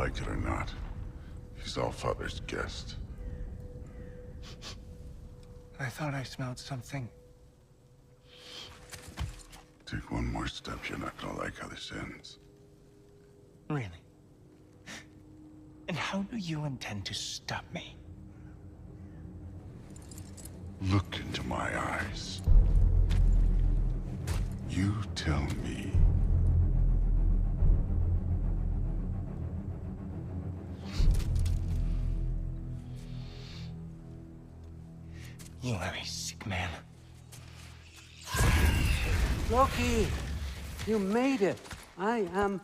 like it or not, he's Allfather's guest. I thought I smelled something. Take one more step, you're not gonna like how this ends. Really? And how do you intend to stop me? Look into my eyes. You tell me. You are a sick man. Loki, you made it. I am